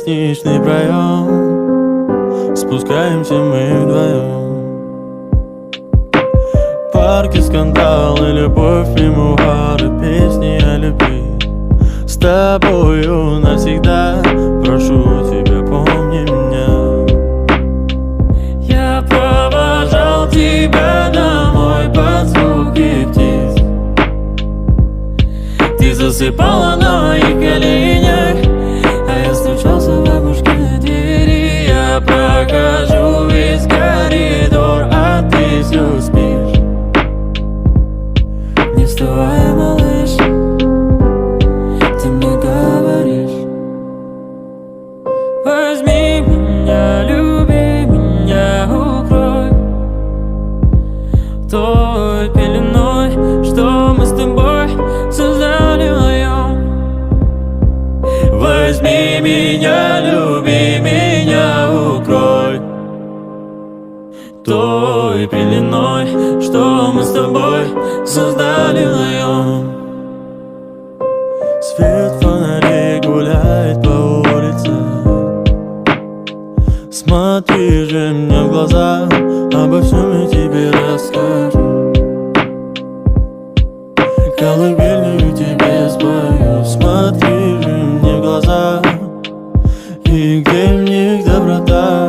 лестничный проем, спускаемся мы вдвоем. Парки, скандалы, любовь, мемуары, песни о любви. С тобою навсегда, прошу тебя, помни меня. Я провожал тебя домой под звуки птиц. Ты засыпала на моих коленях, а я стучался в бабушкиной двери. Я прохожу весь коридор, а ты все спишь. Не вставай, малыш, ты мне говоришь: возьми меня, люби меня, укрой той пеленой, что мы с тобой создали вдвоем. Возьми меня, люби меня, укрой той пеленой, что мы с тобой создали вдвоем. Свет фонарей гуляет по улице. Смотри же мне в глаза, обо всем я тебе расскажу. Колыбельную тебе спою. Смотри же мне в глаза, и где в них доброта?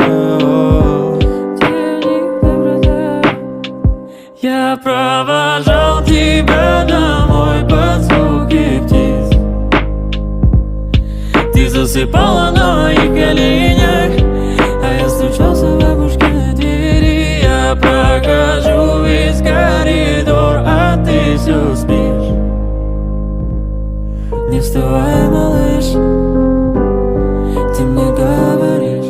Я провожал тебя домой под звуки птиц. Ты засыпала на моих коленях, а я стучался в бабушкиной двери. Я прохожу весь коридор, а ты все спишь. Не вставай, малыш, ты мне говоришь: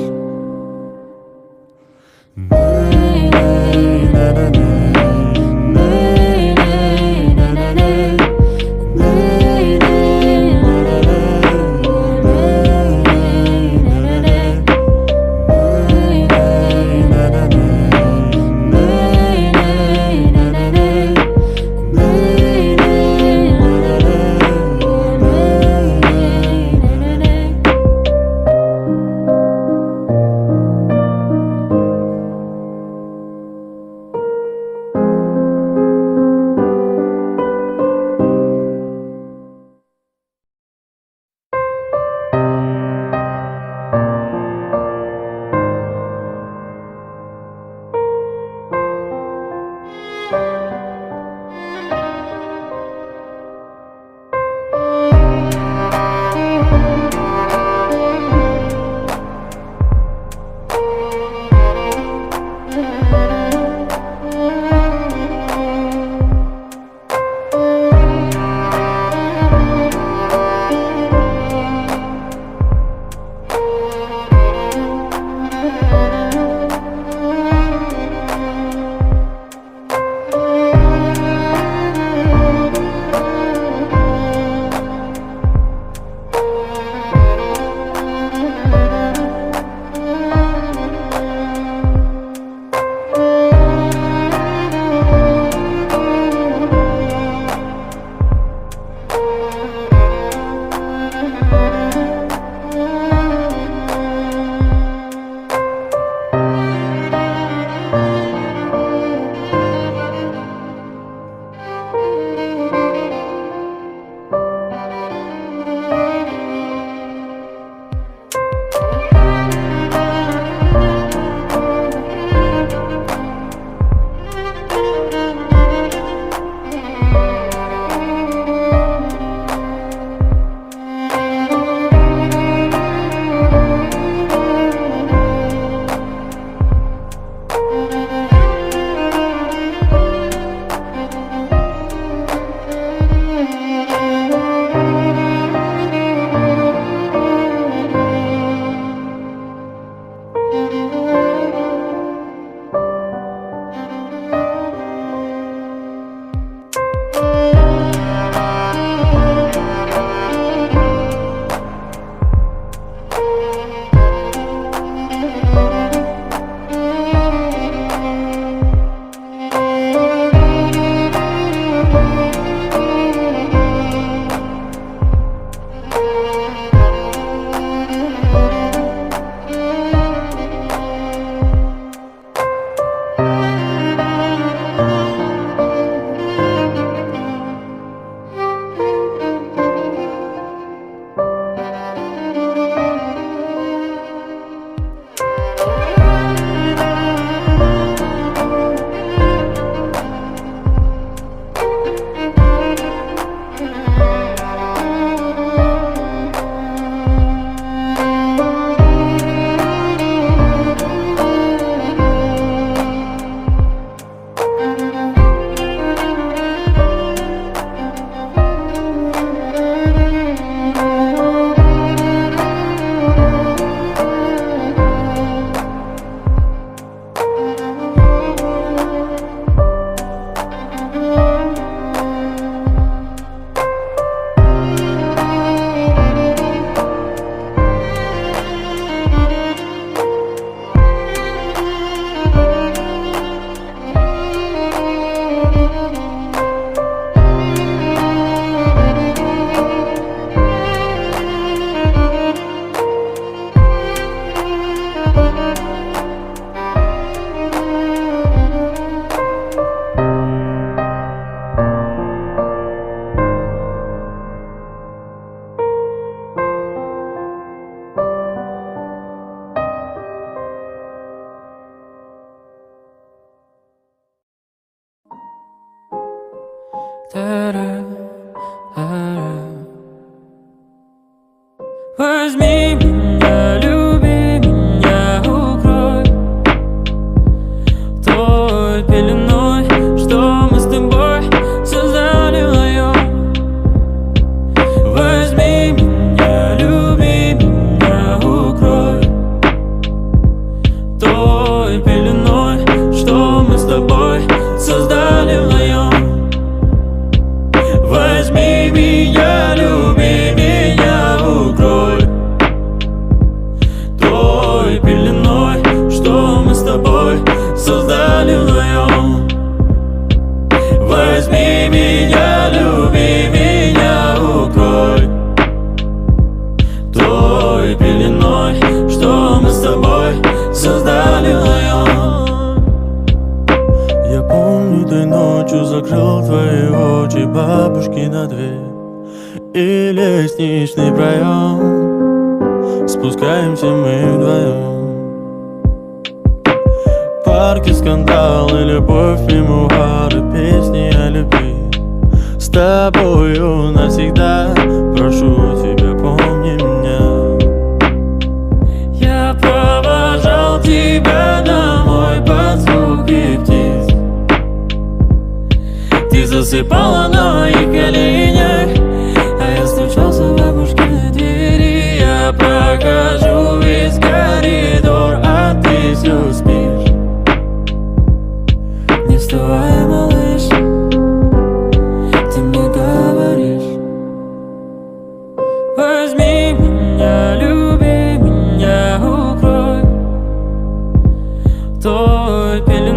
Возьми меня, люби меня, укрой той пеленой, что мы с тобой создали вдвоем. Возьми меня, люби меня, укрой той пеленой, что мы с тобой создали вдвоем. Возьми меня, люби меня, укрой той пеленой, что мы с тобой создали вдвоем. Возьми меня, люби меня, укрой той пеленой, что мы с тобой создали вдвоем. Я помню, той ночью закрыл твои очи, бабушки на дверь и лестничный проем. Спускаемся мы вдвоем. Парки, скандалы, любовь, мемуары, песни о любви. С тобою навсегда, прошу тебя, помни меня. Я провожал тебя домой под звуки птиц. Ты засыпала на моих коленях.